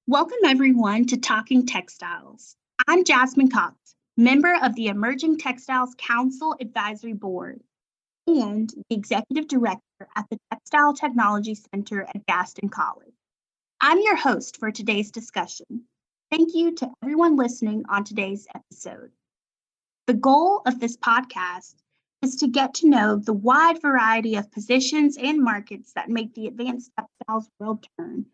Welcome everyone to Talking Textiles. I'm Jasmine Cox, member of the Emerging Textiles Council Advisory Board and the Executive Director at the Textile Technology Center at Gaston College. I'm your host for today's discussion. Thank you to everyone listening on today's episode. The goal of this podcast is to get to know the wide variety of positions and markets that make the advanced textiles world turn.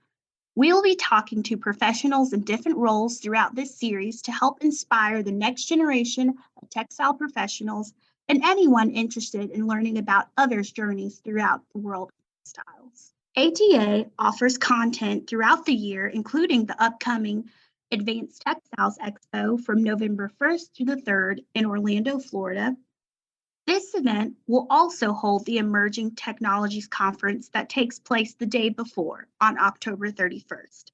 We'll be talking to professionals in different roles throughout this series to help inspire the next generation of textile professionals and anyone interested in learning about others' journeys throughout the world of textiles. ATA offers content throughout the year, including the upcoming Advanced Textiles Expo from November 1st through the 3rd in Orlando, Florida. This event will also hold the Emerging Technologies Conference that takes place the day before on October 31st.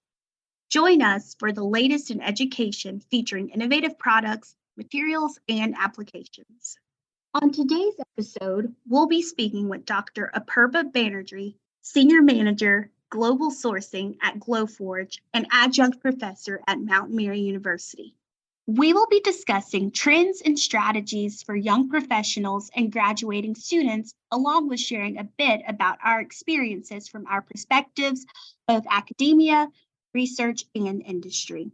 Join us for the latest in education featuring innovative products, materials, and applications. On today's episode, we'll be speaking with Dr. Apurba Banerjee, Senior Manager, Global Sourcing at Glowforge and Adjunct Professor at Mount Mary University. We will be discussing trends and strategies for young professionals and graduating students, along with sharing a bit about our experiences from our perspectives of academia, research, and industry.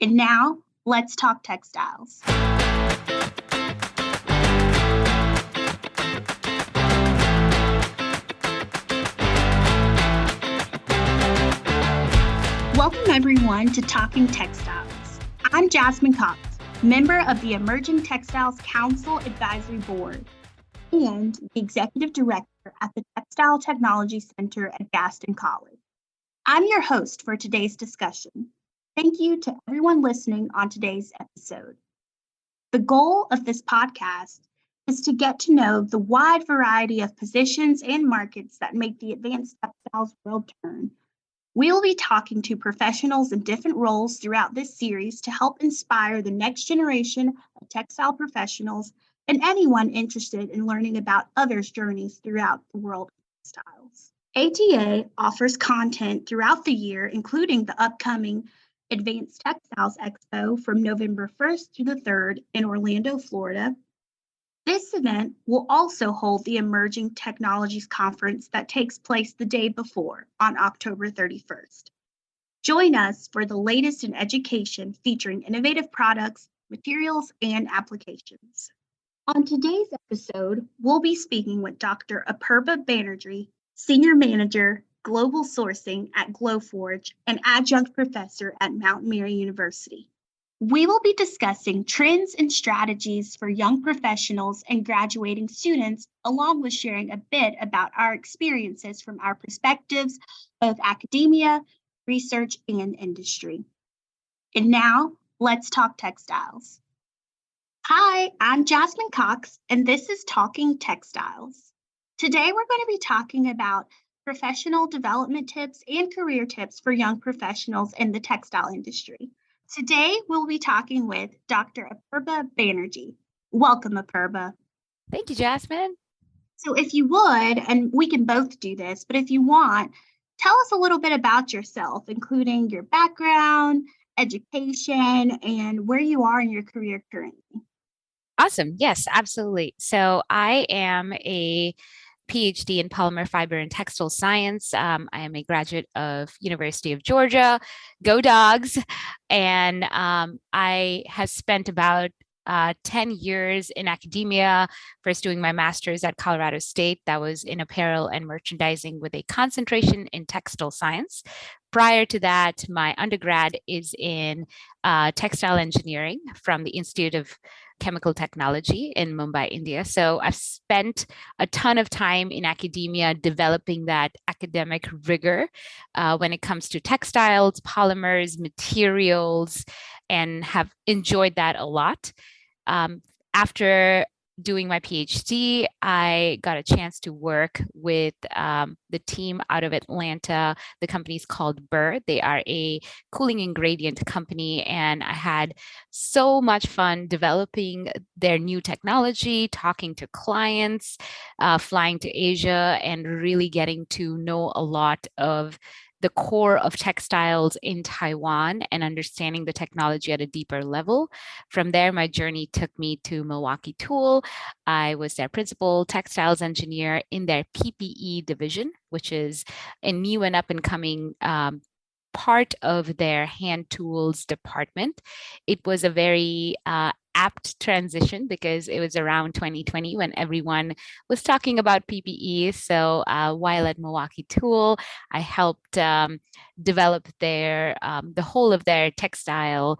And now, let's talk textiles. Welcome everyone to Talking Textiles. I'm Jasmine Cox, member of the Emerging Textiles Council Advisory Board and the Executive Director at the Textile Technology Center at Gaston College. I'm your host for today's discussion. Thank you to everyone listening on today's episode. The goal of this podcast is to get to know the wide variety of positions and markets that make the advanced textiles world turn. We'll be talking to professionals in different roles throughout this series to help inspire the next generation of textile professionals and anyone interested in learning about others' journeys throughout the world of textiles. ATA offers content throughout the year, including the upcoming Advanced Textiles Expo from November 1st through the 3rd in Orlando, Florida. This event will also hold the Emerging Technologies Conference that takes place the day before on October 31st. Join us for the latest in education featuring innovative products, materials, and applications. On today's episode, we'll be speaking with Dr. Apurba Banerjee, Senior Manager, Global Sourcing at Glowforge and Adjunct Professor at Mount Mary University. We will be discussing trends and strategies for young professionals and graduating students, along with sharing a bit about our experiences from our perspectives of academia, research, and industry. And now, let's talk textiles. Hi, I'm Jasmine Cox, and this is Talking Textiles. Today, we're going to be talking about professional development tips and career tips for young professionals in the textile industry. Today, we'll be talking with Dr. Apurba Banerjee. Welcome, Apurba. Thank you, Jasmine. So if you would, and we can both do this, but if you want, tell us a little bit about yourself, including your background, education, and where you are in your career currently. Awesome. Yes, absolutely. So I am a PhD in polymer fiber and textile science. I am a graduate of University of Georgia, go Dogs, and I have spent about 10 years in academia, first doing my master's at Colorado State. That was in apparel and merchandising with a concentration in textile science. Prior to that, my undergrad is in textile engineering from the Institute of Chemical Technology in Mumbai, India. So I've spent a ton of time in academia developing that academic rigor when it comes to textiles, polymers, materials, and have enjoyed that a lot. After doing my PhD, I got a chance to work with the team out of Atlanta. The company is called Burr. They are a cooling ingredient company, and I had so much fun developing their new technology, talking to clients, flying to Asia, and really getting to know a lot of the core of textiles in Taiwan and understanding the technology at a deeper level. From there, my journey took me to Milwaukee Tool. I was their principal textiles engineer in their PPE division, which is a new and up and coming part of their hand tools department. It was a very apt transition because it was around 2020 when everyone was talking about PPE. So while at Milwaukee Tool, I helped develop the whole of their textile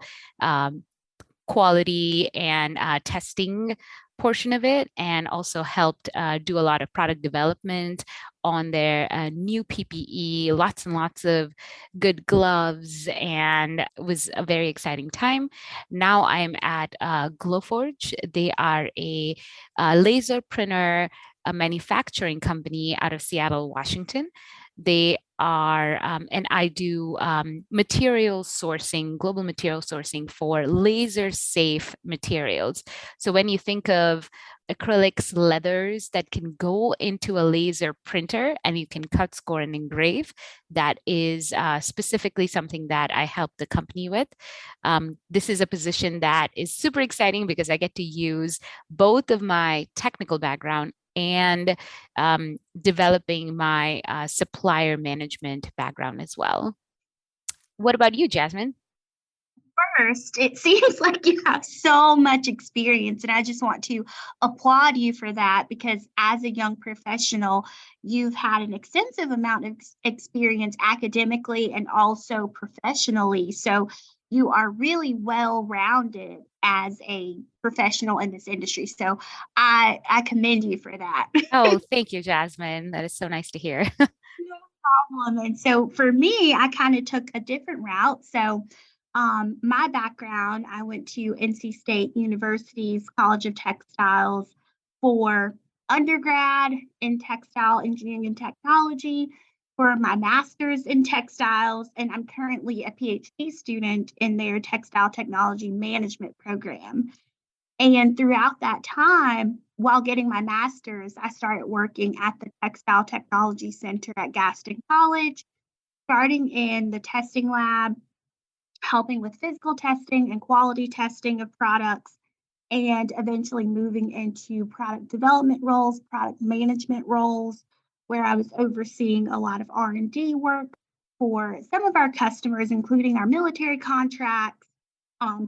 quality and testing portion of it, and also helped do a lot of product development on their new PPE, lots and lots of good gloves, and it was a very exciting time. Now I'm at Glowforge. They are a laser printer, a manufacturing company out of Seattle, Washington. They are, and I do material sourcing, global material sourcing for laser safe materials. So when you think of acrylics, leathers that can go into a laser printer and you can cut, score, and engrave, that is specifically something that I help the company with. This is a position that is super exciting because I get to use both of my technical background and developing my supplier management background as well. What about you, Jasmine? First, it seems like you have so much experience, and I just want to applaud you for that because as a young professional, you've had an extensive amount of experience academically and also professionally. So you are really well rounded as a professional in this industry. So I commend you for that. Oh, thank you, Jasmine. That is so nice to hear. No problem. And so for me, I kind of took a different route. So my background, I went to NC State University's College of Textiles for undergrad in textile engineering and technology, for my master's in textiles, and I'm currently a PhD student in their textile technology management program. And throughout that time, while getting my master's, I started working at the Textile Technology Center at Gaston College, starting in the testing lab, helping with physical testing and quality testing of products, and eventually moving into product development roles, product management roles, where I was overseeing a lot of R&D work for some of our customers, including our military contracts,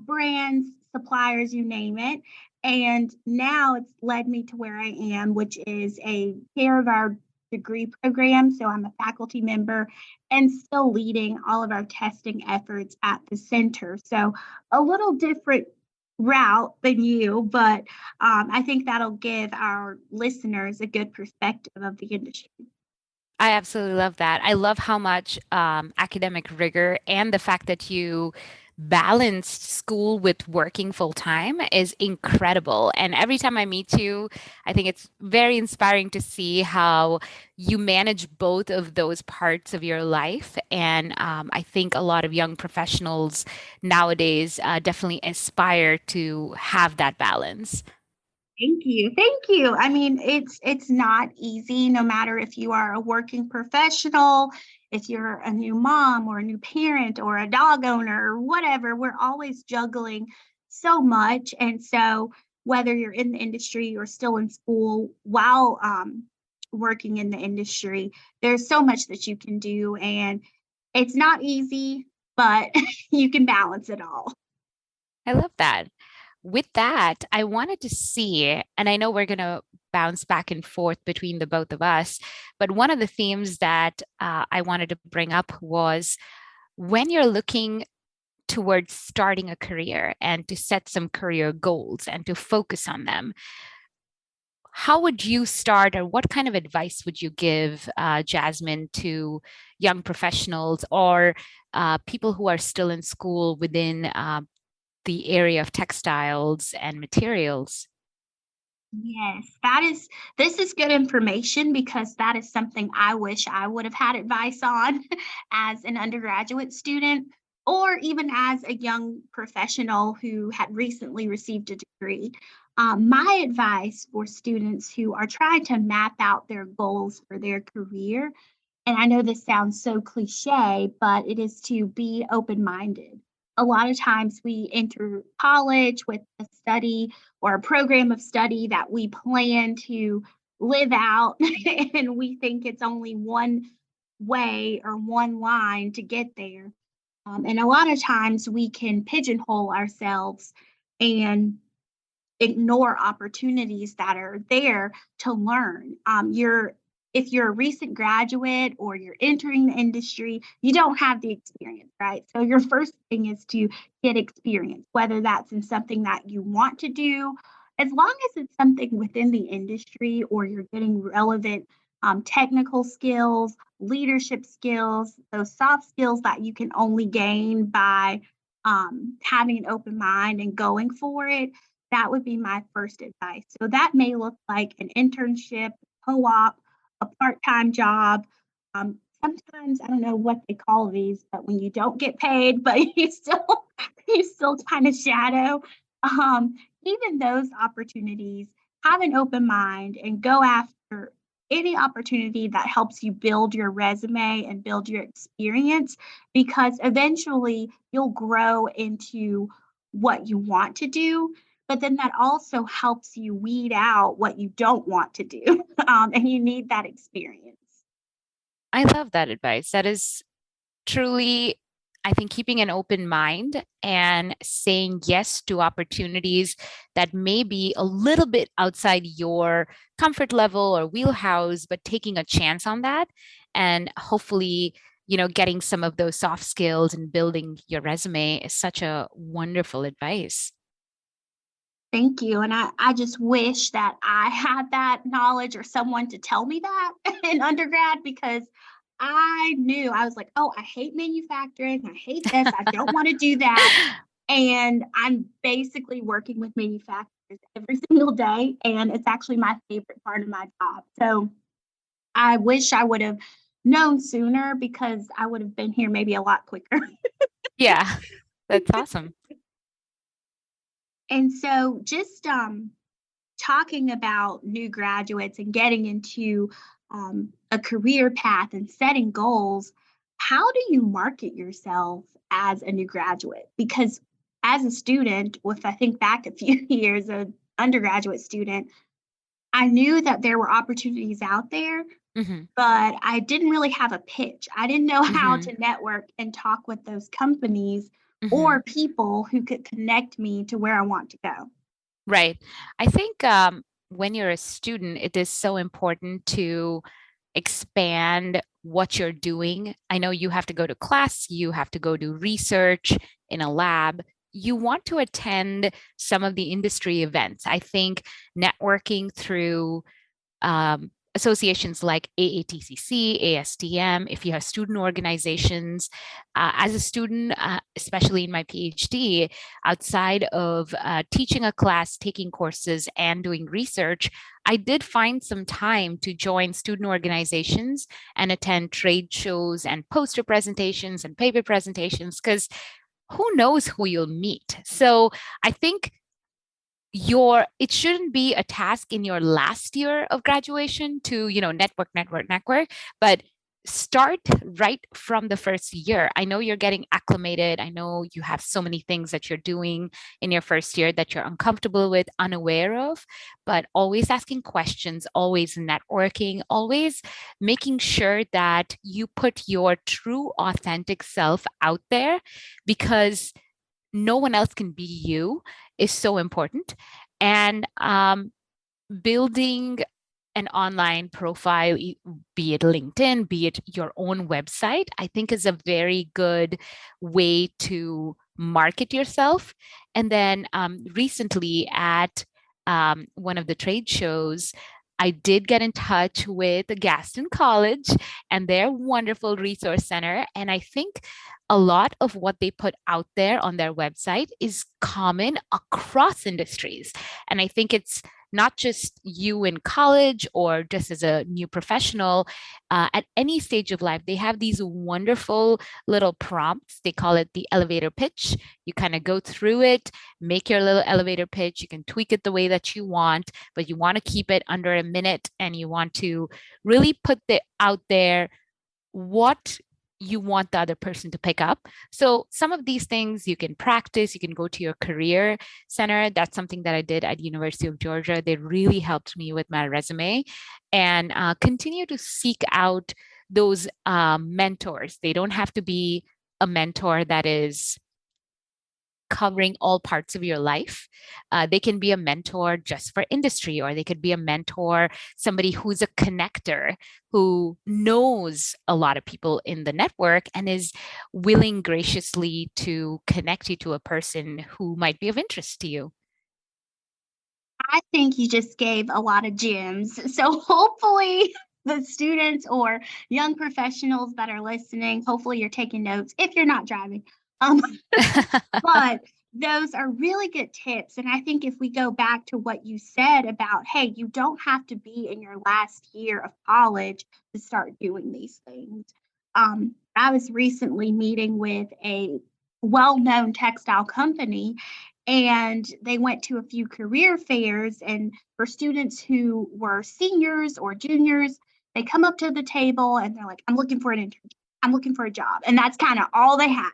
brands, suppliers, you name it. And now it's led me to where I am, which is a chair of our degree program. So I'm a faculty member and still leading all of our testing efforts at the center. So a little different route than you, but I think that'll give our listeners a good perspective of the industry. I absolutely love that. I love how much academic rigor and the fact that you balanced school with working full time is incredible. And every time I meet you, I think it's very inspiring to see how you manage both of those parts of your life. And I think a lot of young professionals nowadays definitely aspire to have that balance. Thank you. Thank you. I mean, it's not easy no matter if you are a working professional, if you're a new mom or a new parent or a dog owner or whatever, we're always juggling so much. And so whether you're in the industry or still in school while working in the industry, there's so much that you can do and it's not easy, but you can balance it all. I love that. With that, I wanted to see, and I know we're going to bounce back and forth between the both of us, but one of the themes that I wanted to bring up was when you're looking towards starting a career and to set some career goals and to focus on them, how would you start, or what kind of advice would you give, Jasmine, to young professionals or people who are still in school within the area of textiles and materials? Yes, this is good information because that is something I wish I would have had advice on as an undergraduate student or even as a young professional who had recently received a degree. My advice for students who are trying to map out their goals for their career And I know this sounds so cliche, but it is to be open-minded. A lot of times we enter college with a study or a program of study that we plan to live out, and we think it's only one way or one line to get there. And a lot of times we can pigeonhole ourselves and ignore opportunities that are there to learn. If you're a recent graduate or you're entering the industry, you don't have the experience, right? So your first thing is to get experience, whether that's in something that you want to do, as long as it's something within the industry or you're getting relevant technical skills, leadership skills, those soft skills that you can only gain by having an open mind and going for it. That would be my first advice. So that may look like an internship, co-op, a part-time job. Sometimes I don't know what they call these, but when you don't get paid, but you still kind of shadow. Even those opportunities, have an open mind and go after any opportunity that helps you build your resume and build your experience, because eventually you'll grow into what you want to do, but then that also helps you weed out what you don't want to do. And you need that experience. I love that advice. That is truly, I think, keeping an open mind and saying yes to opportunities that may be a little bit outside your comfort level or wheelhouse, but taking a chance on that and hopefully, getting some of those soft skills and building your resume is such a wonderful advice. Thank you. And I just wish that I had that knowledge or someone to tell me that in undergrad, because I knew I was like, oh, I hate manufacturing. I hate this. I don't want to do that. And I'm basically working with manufacturers every single day. And it's actually my favorite part of my job. So I wish I would have known sooner, because I would have been here maybe a lot quicker. Yeah, that's awesome. And so just talking about new graduates and getting into a career path and setting goals, how do you market yourself as a new graduate? Because as a student, if I think back a few years, an undergraduate student, I knew that there were opportunities out there, Hmm. but I didn't really have a pitch. I didn't know how Hmm. to network and talk with those companies Hmm. or people who could connect me to where I want to go. Right. I think when you're a student, it is so important to expand what you're doing. I know you have to go to class, you have to go do research in a lab. You want to attend some of the industry events. I think networking through associations like AATCC, ASTM, if you have student organizations. As a student, especially in my PhD, outside of teaching a class, taking courses, and doing research, I did find some time to join student organizations and attend trade shows and poster presentations and paper presentations, because who knows who you'll meet. So I think it shouldn't be a task in your last year of graduation to network, but start right from the first year. I know you're getting acclimated. I know you have so many things that you're doing in your first year that you're uncomfortable with, unaware of, but always asking questions, always networking, always making sure that you put your true authentic self out there, because no one else can be you is so important. And building an online profile, be it LinkedIn, be it your own website, I think is a very good way to market yourself. And then recently at one of the trade shows, I did get in touch with Gaston College and their wonderful resource center. And I think a lot of what they put out there on their website is common across industries. And I think it's not just you in college or just as a new professional, at any stage of life, they have these wonderful little prompts. They call it the elevator pitch. You kind of go through it, make your little elevator pitch. You can tweak it the way that you want, but you want to keep it under a minute and you want to really put it out there what you want the other person to pick up. So some of these things you can practice, you can go to your career center. That's something that I did at University of Georgia. They really helped me with my resume, and continue to seek out those mentors. They don't have to be a mentor that is covering all parts of your life. They can be a mentor just for industry, or they could be a mentor, somebody who's a connector, who knows a lot of people in the network and is willing graciously to connect you to a person who might be of interest to you. I think you just gave a lot of gems. So hopefully the students or young professionals that are listening, hopefully you're taking notes if you're not driving. Um, but those are really good tips. And I think if we go back to what you said about, hey, you don't have to be in your last year of college to start doing these things. I was recently meeting with a well known textile company, and they went to a few career fairs. And for students who were seniors or juniors, they come up to the table and they're like, I'm looking for an internship. I'm looking for a job. And that's kind of all they had.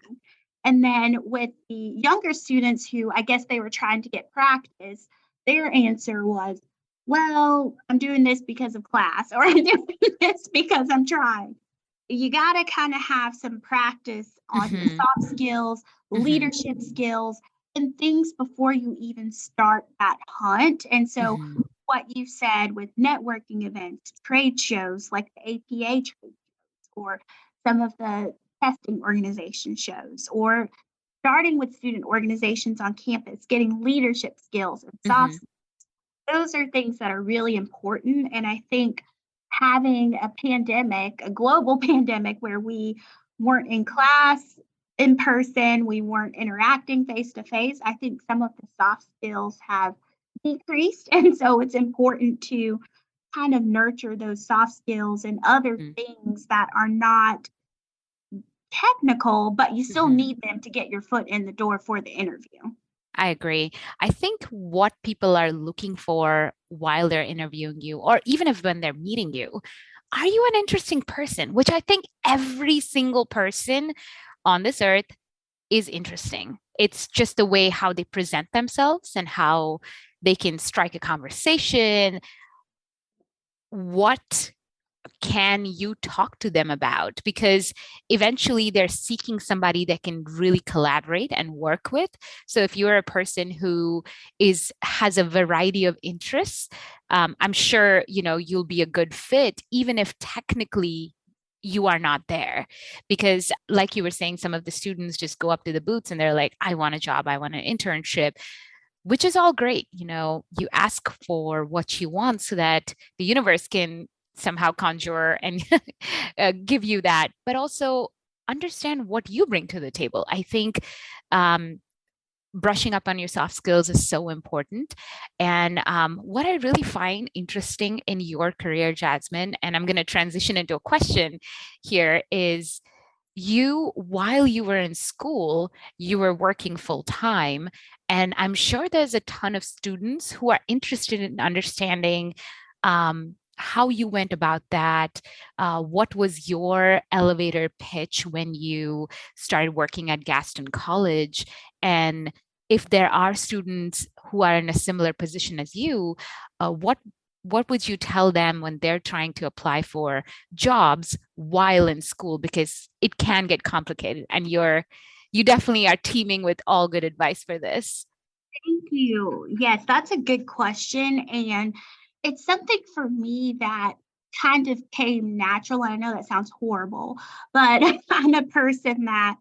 And then with the younger students who I guess they were trying to get practice, their answer was, well, I'm doing this because of class, or I'm doing this because I'm trying. You got to kind of have some practice on your Hmm. soft skills, Hmm. leadership skills, and things before you even start that hunt. And so, Hmm. what you said with networking events, trade shows like the APA trade, or some of the testing organization shows, or starting with student organizations on campus, getting leadership skills and soft Hmm. skills. Those are things that are really important. And I think having a pandemic, a global pandemic where we weren't in class in person, we weren't interacting face to face, I think some of the soft skills have decreased. And so it's important to kind of nurture those soft skills and other things that are not technical, but you still Hmm. need them to get your foot in the door for the interview. I agree. I think what people are looking for while they're interviewing you, or even if when they're meeting you, are you an interesting person? Which I think every single person on this earth is interesting. It's just the way how they present themselves and how they can strike a conversation. What can you talk to them about? Because eventually they're seeking somebody that can really collaborate and work with. So if you're a person who is has a variety of interests, I'm sure you'll be a good fit, even if technically you are not there. Because like you were saying, some of the students just go up to the booths and they're like, I want a job, I want an internship, which is all great. You ask for what you want so that the universe can somehow conjure and give you that, but also understand what you bring to the table. I think um, brushing up on your soft skills is so important. And what I really find interesting in your career, Jasmine, and I'm going to transition into a question here, is while you were in school, you were working full time. And I'm sure there's a ton of students who are interested in understanding how you went about that. What was your elevator pitch when you started working at Gaston College? And if there are students who are in a similar position as you, what would you tell them when they're trying to apply for jobs while in school, because it can get complicated, and you definitely are teaming with all good advice for this. Thank you. Yes, that's a good question. And it's something for me that kind of came natural. I know that sounds horrible, but I'm a person that,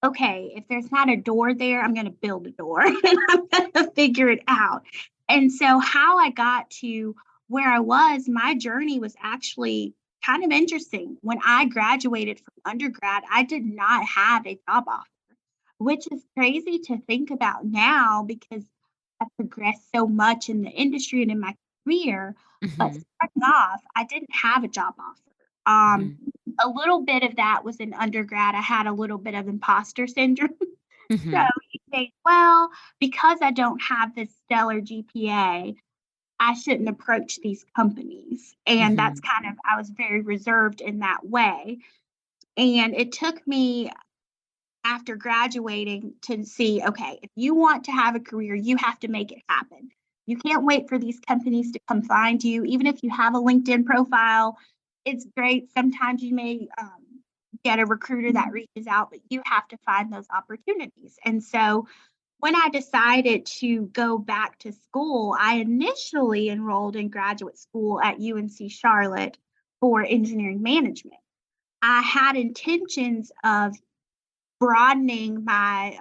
okay, if there's not a door there, I'm going to build a door and I'm going to figure it out. And so, how I got to where I was, my journey was actually kind of interesting. When I graduated from undergrad, I did not have a job offer, which is crazy to think about now because I've progressed so much in the industry and in my career. But Hmm. starting off, I didn't have a job offer. Hmm. A little bit of that was in undergrad. I had a little bit of imposter syndrome. So Hmm. you think, well, because I don't have this stellar GPA, I shouldn't approach these companies. And that's Mhm. kind of, I was very reserved in that way. And it took me after graduating to see, okay, if you want to have a career, you have to make it happen. You can't wait for these companies to come find you. Even if you have a LinkedIn profile, it's great. Sometimes you may get a recruiter that reaches out, but you have to find those opportunities. And so when I decided to go back to school, I initially enrolled in graduate school at UNC Charlotte for engineering management. I had intentions of broadening my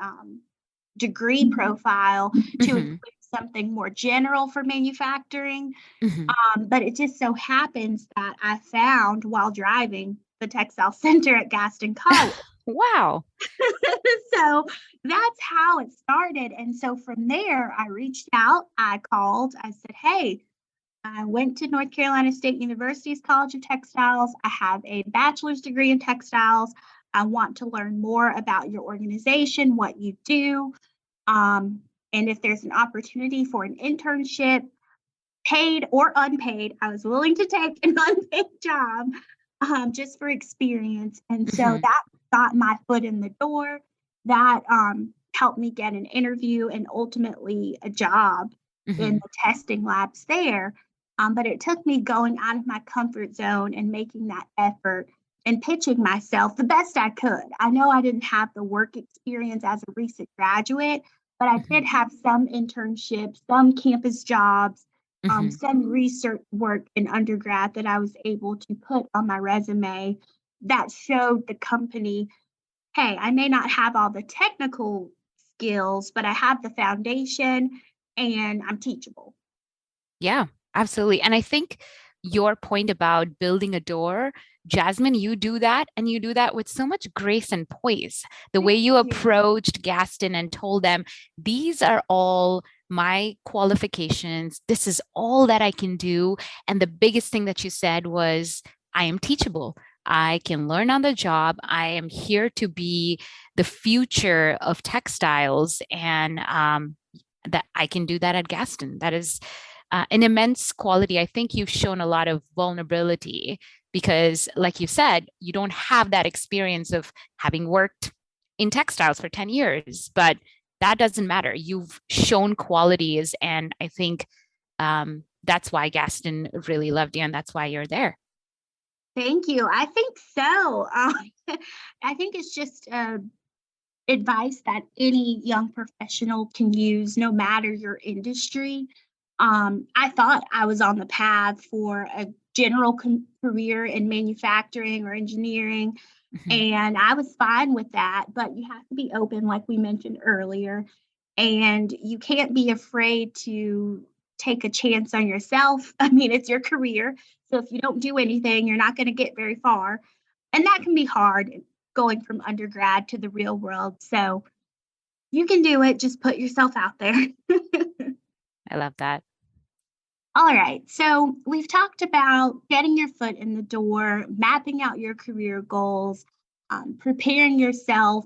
degree profile to Mhm. include something more general for manufacturing. Mhm. But it just so happens that I found while driving the Textile Center at Gaston College. Wow. So that's how it started. And so from there, I reached out, I called, I said, hey, I went to North Carolina State University's College of Textiles. I have a bachelor's degree in textiles. I want to learn more about your organization, what you do, and if there's an opportunity for an internship, paid or unpaid, I was willing to take an unpaid job just for experience. And so Mhm. that got my foot in the door. That helped me get an interview and ultimately a job in Mhm. the testing labs there. But it took me going out of my comfort zone and making that effort and pitching myself the best I could. I know I didn't have the work experience as a recent graduate, but I did Mhm. have some internships, some campus jobs, Mhm. some research work in undergrad that I was able to put on my resume that showed the company, hey, I may not have all the technical skills, but I have the foundation and I'm teachable. Yeah, absolutely. And I think your point about building a door, Jasmine, you do that and you do that with so much grace and poise. The way Thank you you. approached Gaston and told them, these are all my qualifications. This is all that I can do. And the biggest thing that you said was, I am teachable. I can learn on the job. I am here to be the future of textiles. And that I can do that at Gaston. That is an immense quality. I think you've shown a lot of vulnerability because, like you said, you don't have that experience of having worked in textiles for 10 years, but that doesn't matter. You've shown qualities. And I think that's why Gaston really loved you and that's why you're there. Thank you. I think so. I think it's just advice that any young professional can use no matter your industry. I thought I was on the path for a general career in manufacturing or engineering, Mhm. and I was fine with that. But you have to be open, like we mentioned earlier, and you can't be afraid to take a chance on yourself. I mean, it's your career. So if you don't do anything, you're not going to get very far. And that can be hard going from undergrad to the real world. So you can do it. Just put yourself out there. I love that. All right. So we've talked about getting your foot in the door, mapping out your career goals, preparing yourself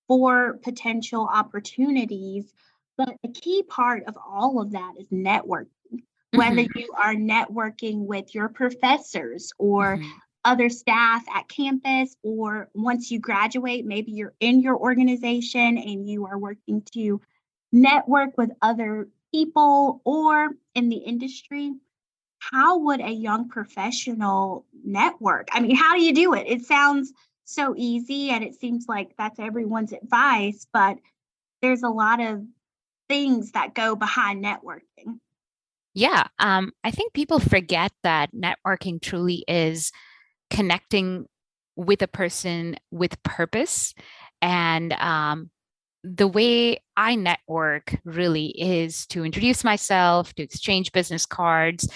for potential opportunities. But a key part of all of that is networking, whether Mhm. you are networking with your professors or Mhm. other staff at campus, or once you graduate, maybe you're in your organization and you are working to network with other people or in the industry. How would a young professional network? I mean, how do you do it? It sounds so easy and it seems like that's everyone's advice, but there's a lot of things that go behind networking. Yeah, I think people forget that networking truly is connecting with a person with purpose. And the way I network really is to introduce myself, to exchange business cards.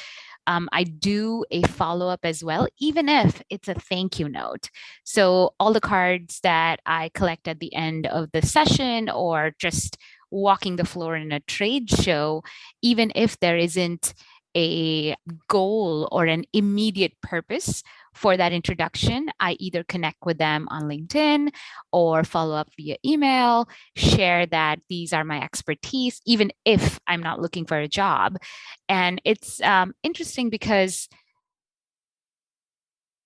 I do a follow up as well, even if it's a thank you note. So, all the cards that I collect at the end of the session or just walking the floor in a trade show, even if there isn't a goal or an immediate purpose for that introduction, I either connect with them on LinkedIn or follow up via email, share that these are my expertise, even if I'm not looking for a job. And it's interesting because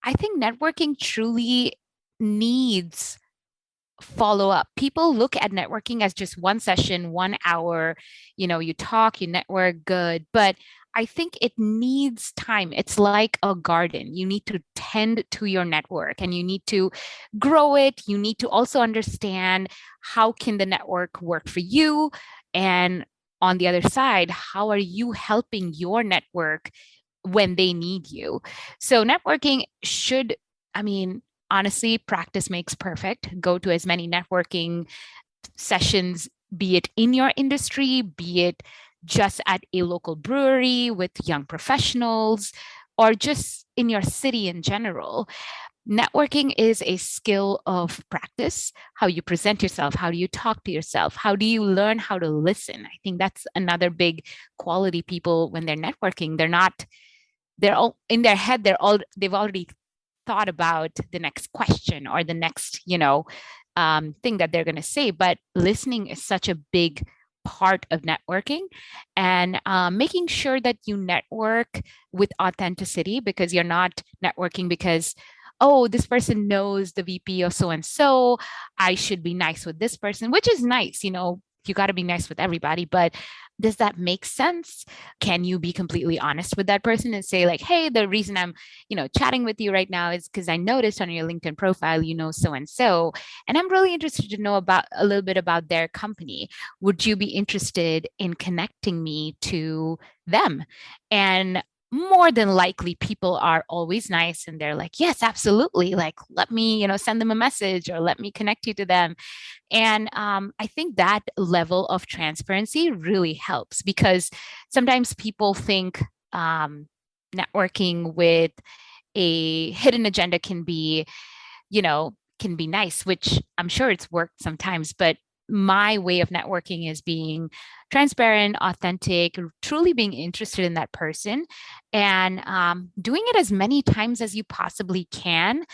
I think networking truly needs follow up. People look at networking as just one session, 1 hour, you talk, you network, good. But I think it needs time. It's like a garden. You need to tend to your network and you need to grow it. You need to also understand how can the network work for you? And on the other side, how are you helping your network when they need you? So networking should, I mean, honestly, practice makes perfect. Go to as many networking sessions, be it in your industry, be it just at a local brewery with young professionals, or just in your city in general. Networking is a skill of practice, how you present yourself, how do you talk to yourself, how do you learn how to listen? I think that's another big quality. People, when they're networking, they're all in their head, they've already thought about the next question or the next thing that they're going to say. But listening is such a big part of networking, and making sure that you network with authenticity, because you're not networking because, oh, this person knows the VP of so and so, I should be nice with this person, which is nice. You got to be nice with everybody, but does that make sense? Can you be completely honest with that person and say, like, hey, the reason I'm chatting with you right now is because I noticed on your LinkedIn profile so and so, and I'm really interested to know about a little bit about their company. Would you be interested in connecting me to them? And more than likely, people are always nice and they're like, yes, absolutely, like, let me send them a message or let me connect you to them. And I think that level of transparency really helps, because sometimes people think networking with a hidden agenda can be nice, which I'm sure it's worked sometimes. But my way of networking is being transparent, authentic, truly being interested in that person, and doing it as many times as you possibly can,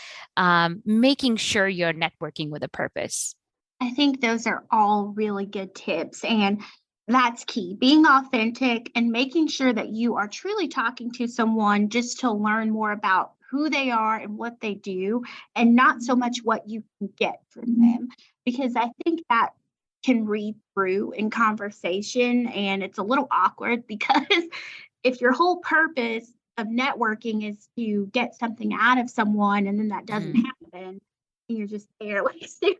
making sure you're networking with a purpose. I think those are all really good tips. And that's key, being authentic and making sure that you are truly talking to someone just to learn more about who they are and what they do, and not so much what you can get from them. Because I think that can read through in conversation and it's a little awkward because if your whole purpose of networking is to get something out of someone and then that doesn't happen, you're just there wasting.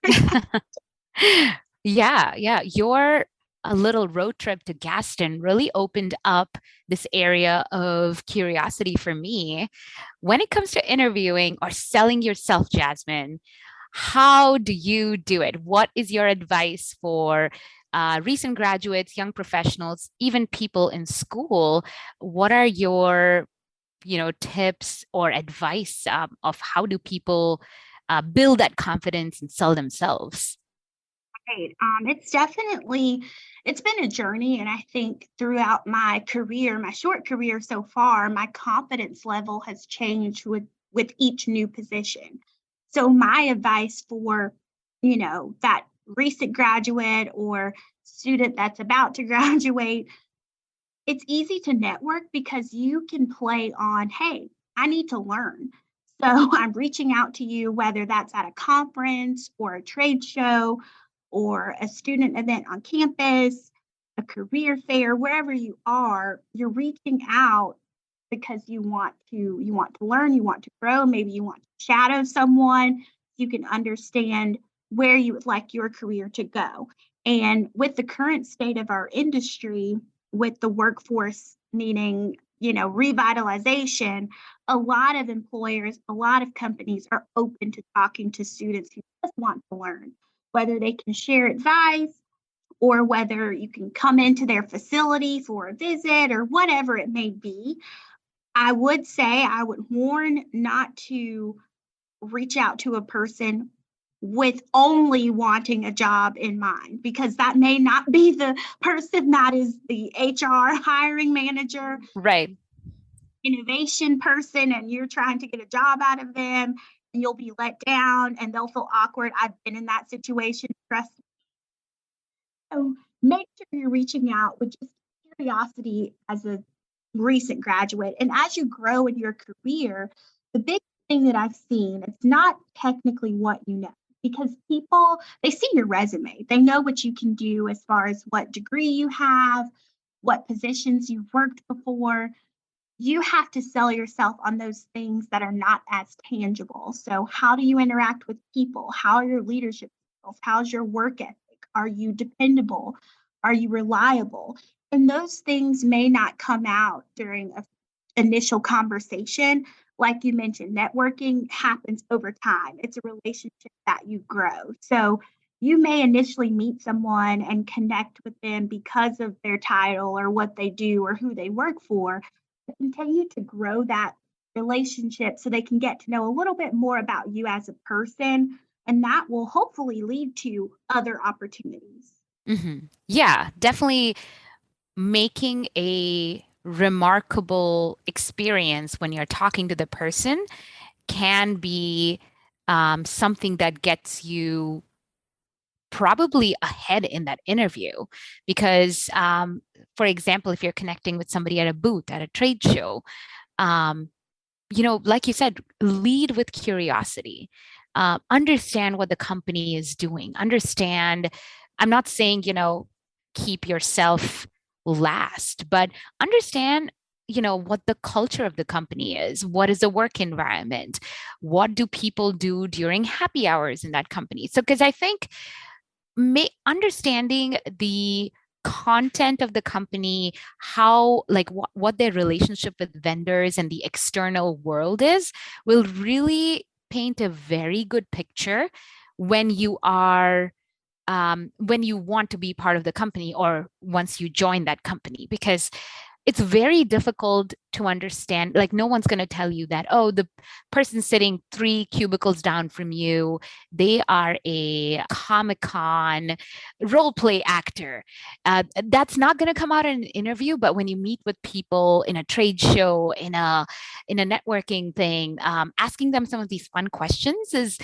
Yeah. Your a little road trip to Gaston really opened up this area of curiosity for me. When it comes to interviewing or selling yourself, Jasmine, how do you do it? What is your advice for recent graduates, young professionals, even people in school? What are your, tips or advice of how do people build that confidence and sell themselves? Right. It's been a journey. And I think throughout my career, my short career so far, my confidence level has changed with each new position. So my advice for, that recent graduate or student that's about to graduate, it's easy to network because you can play on, hey, I need to learn. So I'm reaching out to you, whether that's at a conference or a trade show or a student event on campus, a career fair, wherever you are, you're reaching out because you want to learn, you want to grow, maybe you want to shadow someone, you can understand where you would like your career to go. And with the current state of our industry, with the workforce needing, revitalization, a lot of employers, a lot of companies are open to talking to students who just want to learn, whether they can share advice or whether you can come into their facility for a visit or whatever it may be. I would say I would warn not to reach out to a person with only wanting a job in mind, because that may not be the person that is the HR hiring manager. Right. innovation person and you're trying to get a job out of them and you'll be let down and they'll feel awkward. I've been in that situation. Trust me. So make sure you're reaching out with just curiosity as a recent graduate. And as you grow in your career, the big thing that I've seen, it's not technically what you know, because people, they see your resume. They know what you can do as far as what degree you have, what positions you've worked before. You have to sell yourself on those things that are not as tangible. So, how do you interact with people? How are your leadership skills? How's your work ethic? Are you dependable? Are you reliable? And those things may not come out during an initial conversation. Like you mentioned, networking happens over time, it's a relationship that you grow. So, you may initially meet someone and connect with them because of their title or what they do or who they work for, continue to grow that relationship so they can get to know a little bit more about you as a person. And that will hopefully lead to other opportunities. Yeah, definitely making a remarkable experience when you're talking to the person can be something that gets you probably ahead in that interview because for example, if you're connecting with somebody at a booth at a trade show, um, like you said, lead with curiosity. Understand what the company is doing. Understand, I'm not saying, keep yourself last, but understand, what the culture of the company is. What is the work environment? What do people do during happy hours in that company? So, because I think understanding the content of the company, how like what their relationship with vendors and the external world is, will really paint a very good picture when you are when you want to be part of the company or once you join that company, because it's very difficult to understand. Like, no one's going to tell you that, oh, the person sitting 3 cubicles down from you, they are a Comic-Con role play actor. That's not going to come out in an interview. But when you meet with people in a trade show, in a networking thing, asking them some of these fun questions is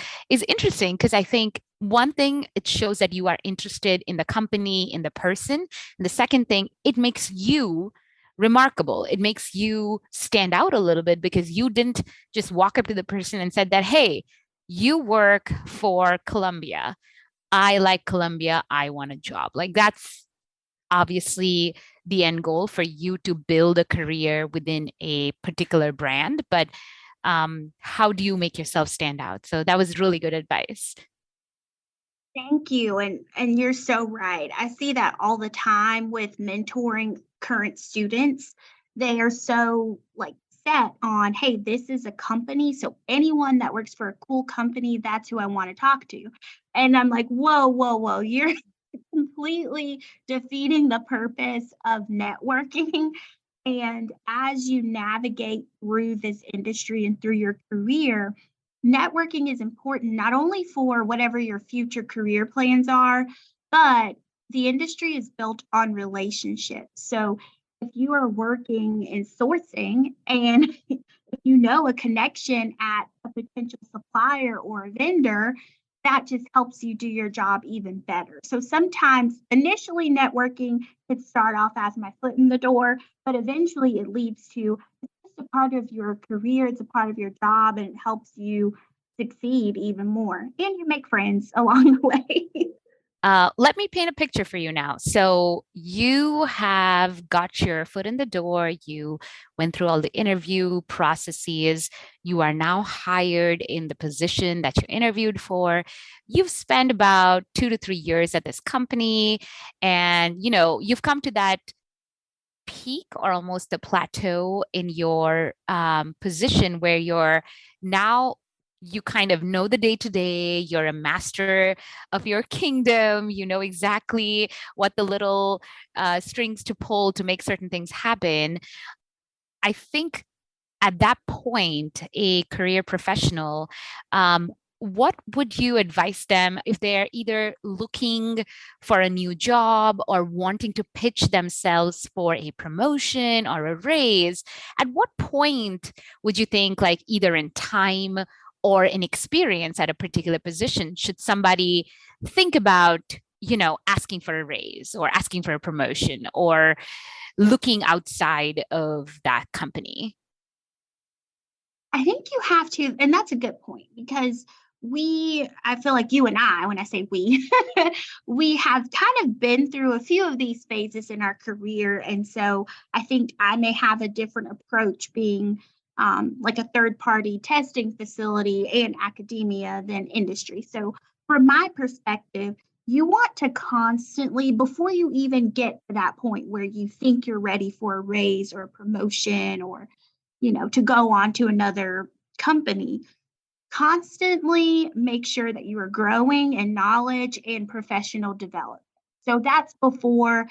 interesting, because I think one thing, it shows that you are interested in the company, in the person. And the second thing, it makes you remarkable. It makes you stand out a little bit because you didn't just walk up to the person and said that, hey, you work for Columbia. I like Columbia. I want a job. Like, that's obviously the end goal for you to build a career within a particular brand. But how do you make yourself stand out? So that was really good advice. Thank you. And you're so right. I see that all the time with mentoring current students. They are so like set on, hey, this is a company. So anyone that works for a cool company, that's who I want to talk to. And I'm like, whoa, whoa, whoa, you're completely defeating the purpose of networking. And as you navigate through this industry and through your career, networking is important not only for whatever your future career plans are, but the industry is built on relationships. So if you are working in sourcing and if you know a connection at a potential supplier or a vendor, that just helps you do your job even better. So sometimes initially networking could start off as my foot in the door, but eventually it leads to it's just a part of your career, it's a part of your job, and it helps you succeed even more. And you make friends along the way. Let me paint a picture for you now. So you have got your foot in the door. You went through all the interview processes. You are now hired in the position that you interviewed for. You've spent about 2 to 3 years at this company, and you've come to that peak or almost a plateau in your position where you're now, you kind of know the day to day. You're a master of your kingdom. You know exactly what the little strings to pull to make certain things happen. I think at that point, a career professional what would you advise them if they're either looking for a new job or wanting to pitch themselves for a promotion or a raise? At what point would you think, like either in time or in experience at a particular position, should somebody think about, asking for a raise or asking for a promotion or looking outside of that company? I think you have to, and that's a good point because I feel like you and I, when I say we, we have kind of been through a few of these phases in our career. And so I think I may have a different approach being like a third party testing facility and academia than industry. So, from my perspective, you want to constantly, before you even get to that point where you think you're ready for a raise or a promotion or to go on to another company, constantly make sure that you are growing in knowledge and professional development. So that's before,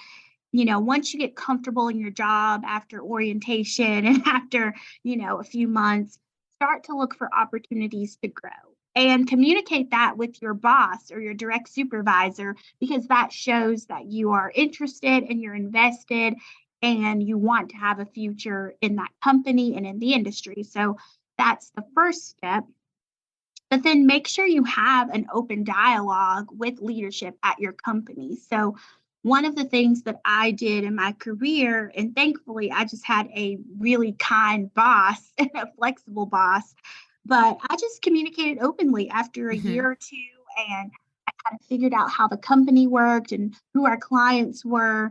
once you get comfortable in your job after orientation and after, a few months, start to look for opportunities to grow and communicate that with your boss or your direct supervisor because that shows that you are interested and you're invested and you want to have a future in that company and in the industry. So that's the first step. But then make sure you have an open dialogue with leadership at your company. So, one of the things that I did in my career, and thankfully, I just had a really kind boss and a flexible boss, but I just communicated openly after a Hmm. year or two, and I kind of figured out how the company worked and who our clients were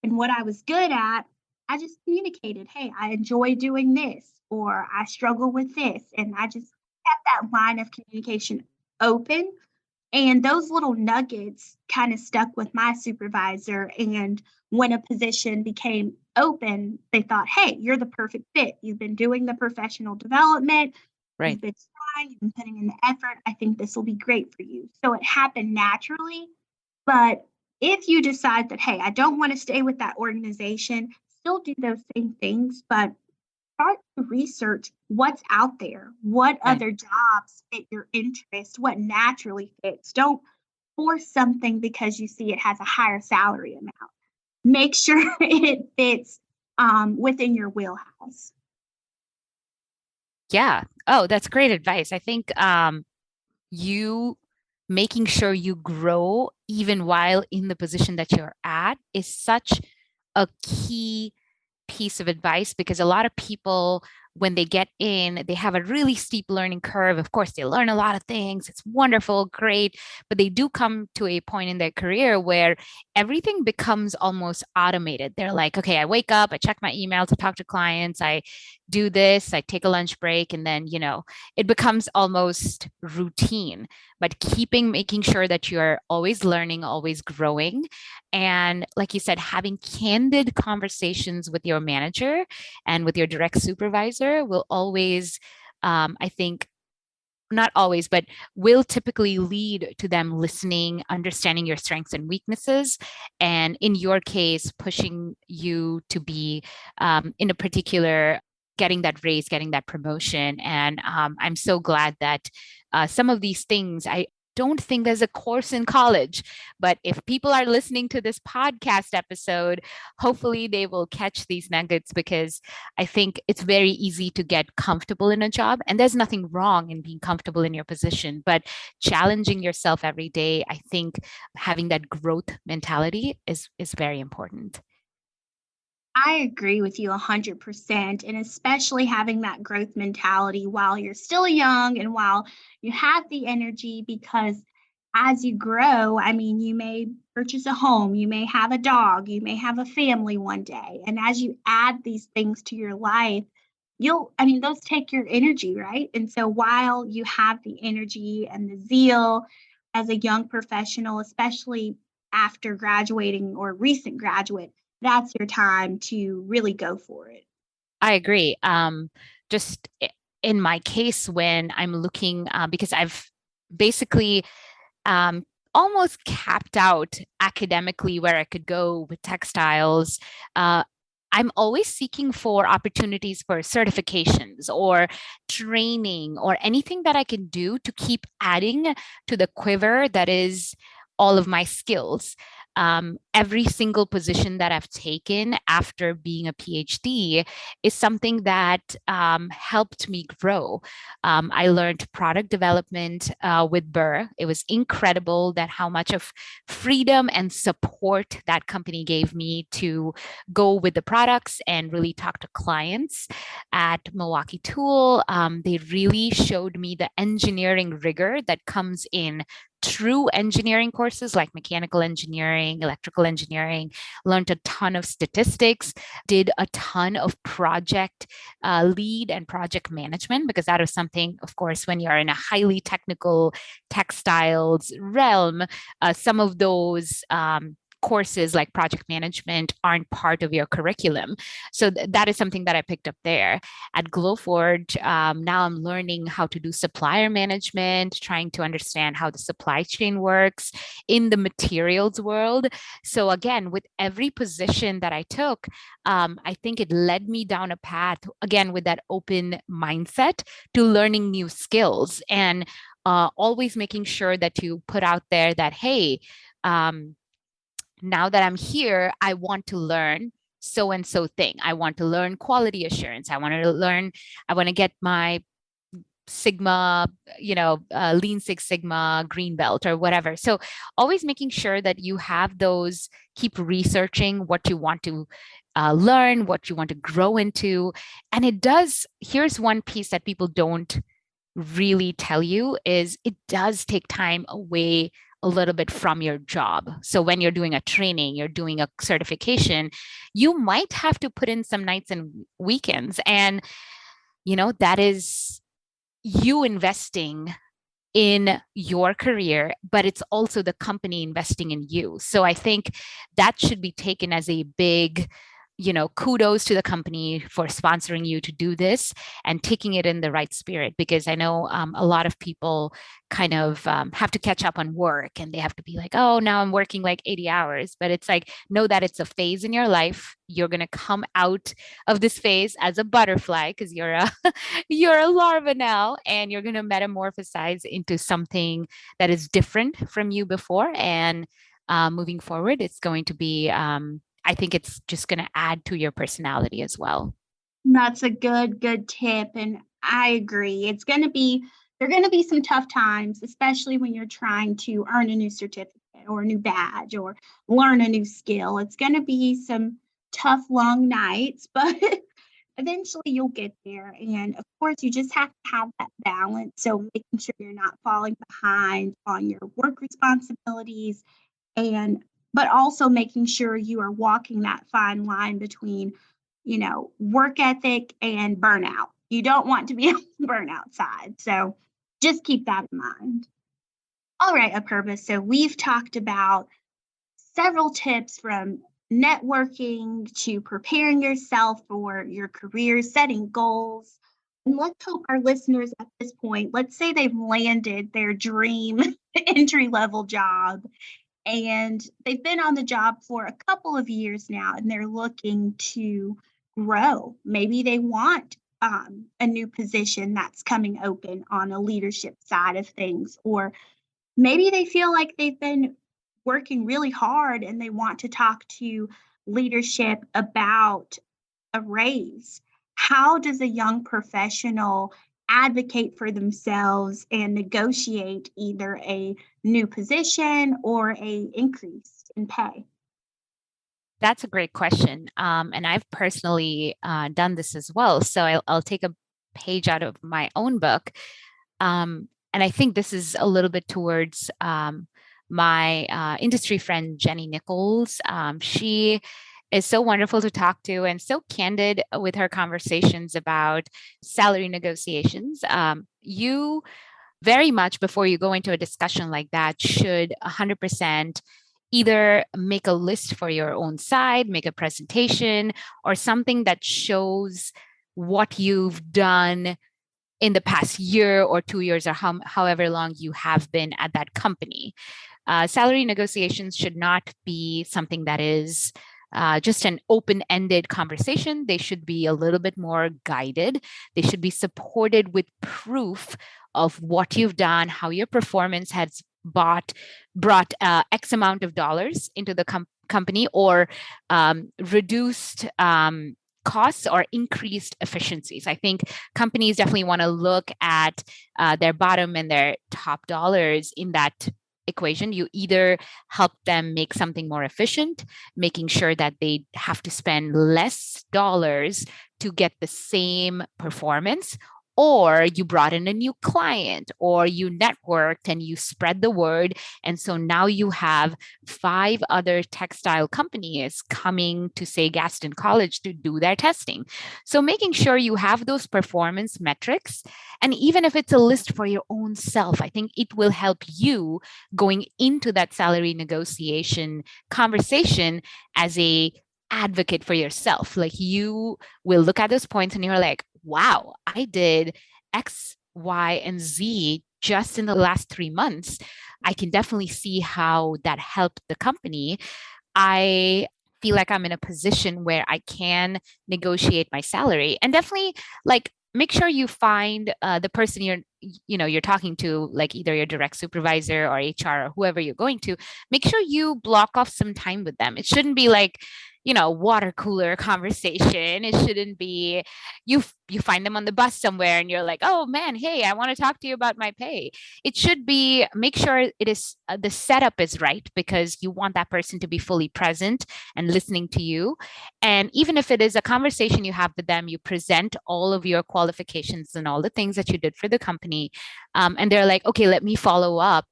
and what I was good at. I just communicated, hey, I enjoy doing this, or I struggle with this. And I just kept that line of communication open. And those little nuggets kind of stuck with my supervisor. And when a position became open, they thought, hey, you're the perfect fit. You've been doing the professional development, Right. you've been trying, you've been putting in the effort. I think this will be great for you. So it happened naturally. But if you decide that, hey, I don't want to stay with that organization, still do those same things, but start to research what's out there, what Right. other jobs fit your interest, what naturally fits. Don't force something because you see it has a higher salary amount. Make sure it fits within your wheelhouse. Yeah. Oh, that's great advice. I think you making sure you grow even while in the position that you're at is such a key piece of advice because a lot of people, when they get in, they have a really steep learning curve. Of course, they learn a lot of things. It's wonderful, great, but they do come to a point in their career where everything becomes almost automated. They're like, okay, I wake up, I check my emails, I talk to clients, I do this, I take a lunch break, and then, it becomes almost routine. But making sure that you're always learning, always growing, and like you said, having candid conversations with your manager and with your direct supervisor will always, I think, not always, but will typically lead to them listening, understanding your strengths and weaknesses, and in your case, pushing you to be in a particular getting that raise, getting that promotion. And I'm so glad that some of these things, I don't think there's a course in college, but if people are listening to this podcast episode, hopefully they will catch these nuggets because I think it's very easy to get comfortable in a job, and there's nothing wrong in being comfortable in your position, but challenging yourself every day, I think having that growth mentality is very important. I agree with you 100%. And especially having that growth mentality while you're still young and while you have the energy, because as you grow, I mean, you may purchase a home, you may have a dog, you may have a family one day. And as you add these things to your life, I mean, those take your energy, right? And so while you have the energy and the zeal as a young professional, especially after graduating or recent graduate, that's your time to really go for it. I agree. Just in my case, when I'm looking, because I've basically um, almost capped out academically where I could go with textiles. Uh, I'm always seeking for opportunities for certifications or training or anything that I can do to keep adding to the quiver that is all of my skills. Every single position that I've taken after being a PhD is something that helped me grow. I learned product development with Burr. It was incredible that how much of freedom and support that company gave me to go with the products and really talk to clients. At Milwaukee Tool, they really showed me the engineering rigor that comes in true engineering courses like mechanical engineering, electrical engineering, learned a ton of statistics, did a ton of project lead and project management, because that is something, of course, when you're in a highly technical textiles realm, some of those courses like project management aren't part of your curriculum. So that is something that I picked up there. At Glowforge, now I'm learning how to do supplier management, trying to understand how the supply chain works in the materials world. So again, with every position that I took, I think it led me down a path, again, with that open mindset to learning new skills and always making sure that you put out there that, hey, now that I'm here, I want to learn so and so thing. I want to learn quality assurance. I want to get my Sigma, Lean Six Sigma green belt or whatever. So always making sure that you have those, keep researching what you want to learn, what you want to grow into. And here's one piece that people don't really tell you is it does take time away a little bit from your job. So when you're doing a training, you're doing a certification, you might have to put in some nights and weekends. And, that is you investing in your career, but it's also the company investing in you. So I think that should be taken as a big, kudos to the company for sponsoring you to do this and taking it in the right spirit, because I know a lot of people kind of have to catch up on work and they have to be like, oh, now I'm working like 80 hours. But it's like, know that it's a phase in your life. You're going to come out of this phase as a butterfly because you're a larva now, and you're going to metamorphosize into something that is different from you before. And moving forward, it's going to be I think it's just going to add to your personality as well. That's a good tip. And I agree. There are going to be some tough times, especially when you're trying to earn a new certificate or a new badge or learn a new skill. It's going to be some tough, long nights, but eventually you'll get there. And of course, you just have to have that balance. So making sure you're not falling behind on your work responsibilities, and but also making sure you are walking that fine line between, work ethic and burnout. You don't want to be on the burnout side. So just keep that in mind. All right, Apurva. So we've talked about several tips from networking to preparing yourself for your career, setting goals. And let's hope our listeners at this point, let's say they've landed their dream entry level job and they've been on the job for a couple of years now and they're looking to grow. Maybe they want a new position that's coming open on a leadership side of things, or maybe they feel like they've been working really hard and they want to talk to leadership about a raise. How does a young professional advocate for themselves and negotiate either a new position or a increase in pay? That's a great question. And I've personally done this as well. So I'll take a page out of my own book. And I think this is a little bit towards my industry friend, Jenny Nichols. She is so wonderful to talk to and so candid with her conversations about salary negotiations. You very much, before you go into a discussion like that, should 100% either make a list for your own side, make a presentation, or something that shows what you've done in the past year or 2 years or however long you have been at that. Company. Salary negotiations should not be something that is just an open-ended conversation. They should be a little bit more guided. They should be supported with proof of what you've done, how your performance has brought X amount of dollars into the company, or reduced costs or increased efficiencies. I think companies definitely want to look at their bottom and their top dollars in that equation. You either help them make something more efficient, making sure that they have to spend less dollars to get the same performance, or you brought in a new client, or you networked and you spread the word. And so now you have 5 other textile companies coming to, say, Gaston College to do their testing. So making sure you have those performance metrics, and even if it's a list for your own self, I think it will help you going into that salary negotiation conversation as a advocate for yourself. Like, you will look at those points and you're like, wow, I did X, Y, and Z just in the last 3 months. I can definitely see how that helped the company. I feel like I'm in a position where I can negotiate my salary, and definitely, like, make sure you find the person you're talking to, like either your direct supervisor or HR or whoever you're going to. Make sure you block off some time with them. It shouldn't be like, water cooler conversation. It shouldn't be you find them on the bus somewhere and you're like, oh man, hey, I want to talk to you about my pay. It should be, make sure it is the setup is right, because you want that person to be fully present and listening to you. And even if it is a conversation you have with them, you present all of your qualifications and all the things that you did for the company, and they're like, okay, let me follow up.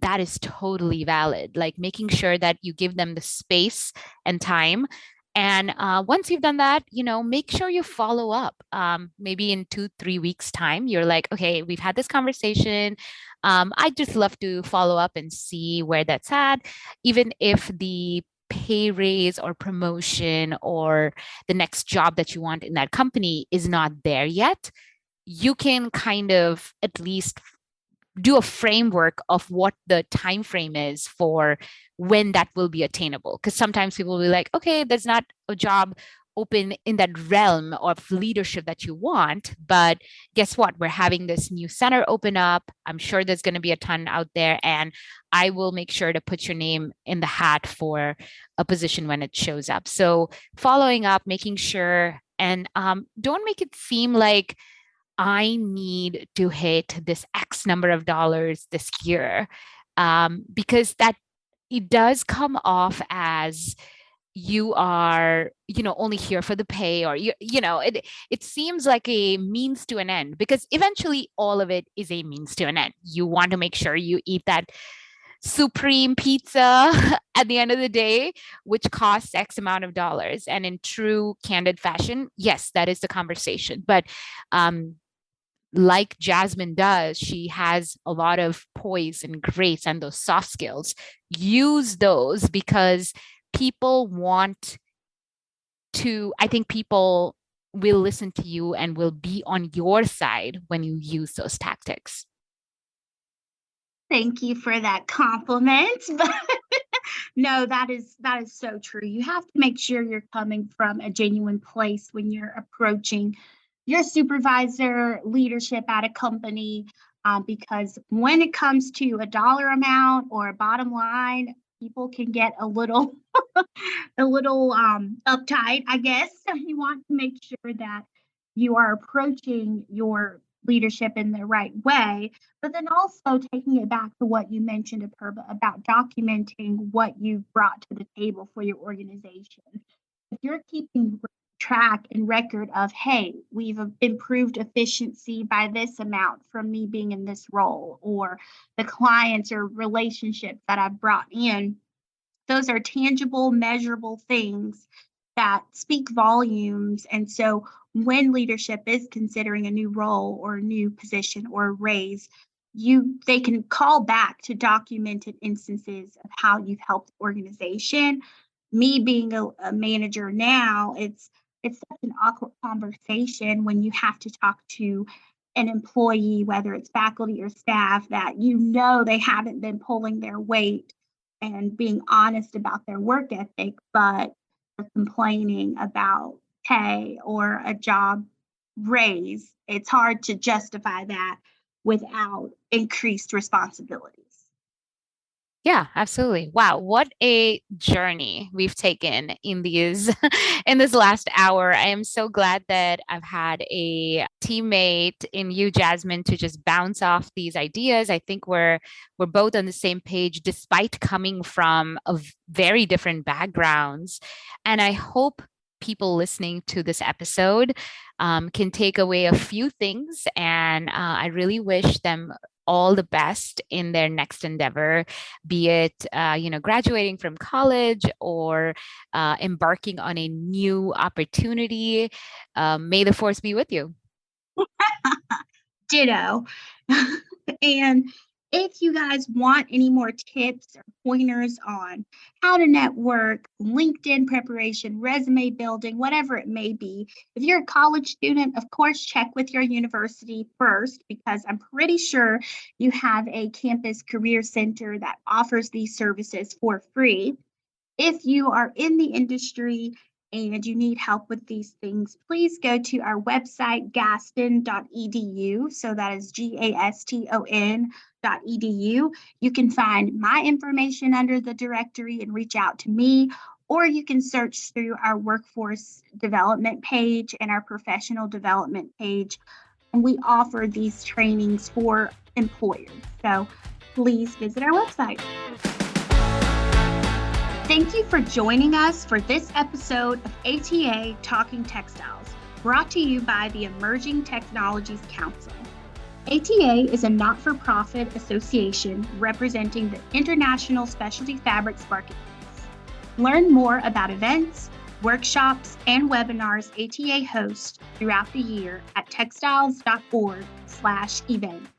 That is totally valid. Like, making sure that you give them the space and time. And once you've done that, make sure you follow up. Maybe in 2-3 weeks' time, you're like, okay, we've had this conversation. I'd just love to follow up and see where that's at. Even if the pay raise or promotion or the next job that you want in that company is not there yet, you can kind of at least do a framework of what the time frame is for when that will be attainable. Because sometimes people will be like, okay, there's not a job open in that realm of leadership that you want, but guess what, we're having this new center open up. I'm sure there's going to be a ton out there, and I will make sure to put your name in the hat for a position when it shows up. So following up, making sure, and don't make it seem like I need to hit this X number of dollars this year, because that it does come off as you are, only here for the pay, or it seems like a means to an end, because eventually all of it is a means to an end. You want to make sure you eat that supreme pizza at the end of the day, which costs X amount of dollars. And in true candid fashion, yes, that is the conversation. But like Jasmine does, she has a lot of poise and grace and those soft skills. Use those, because people want to, I think people will listen to you and will be on your side when you use those tactics. Thank you for that compliment. But no, that is so true. You have to make sure you're coming from a genuine place when you're approaching your supervisor, leadership at a company, because when it comes to a dollar amount or a bottom line, people can get a little uptight, I guess. So you want to make sure that you are approaching your leadership in the right way, but then also taking it back to what you mentioned, Apurba, about documenting what you brought to the table for your organization. If you're keeping track and record of, hey, we've improved efficiency by this amount from me being in this role, or the clients or relationships that I've brought in, those are tangible, measurable things that speak volumes. And so when leadership is considering a new role or a new position or a raise, they can call back to documented instances of how you've helped the organization. Me being a manager now, it's such an awkward conversation when you have to talk to an employee, whether it's faculty or staff, that they haven't been pulling their weight and being honest about their work ethic, but are complaining about pay or a job raise, it's hard to justify that without increased responsibilities. Yeah, absolutely. Wow, what a journey we've taken in these in this last hour. I am so glad that I've had a teammate in you, Jasmine, to just bounce off these ideas. I think we're both on the same page despite coming from very different backgrounds. And I hope people listening to this episode can take away a few things. And I really wish them all the best in their next endeavor, be it graduating from college or embarking on a new opportunity. May the force be with you. Ditto. And if you guys want any more tips or pointers on how to network, LinkedIn preparation, resume building, whatever it may be, if you're a college student, of course, check with your university first, because I'm pretty sure you have a campus career center that offers these services for free. If you are in the industry and you need help with these things, please go to our website, gaston.edu. So that is GASTON.edu. You can find my information under the directory and reach out to me, or you can search through our workforce development page and our professional development page. And we offer these trainings for employers. So please visit our website. Thank you for joining us for this episode of ATA Talking Textiles, brought to you by the Emerging Technologies Council. ATA is a not-for-profit association representing the international specialty fabrics marketplace. Learn more about events, workshops, and webinars ATA hosts throughout the year at textiles.org/events.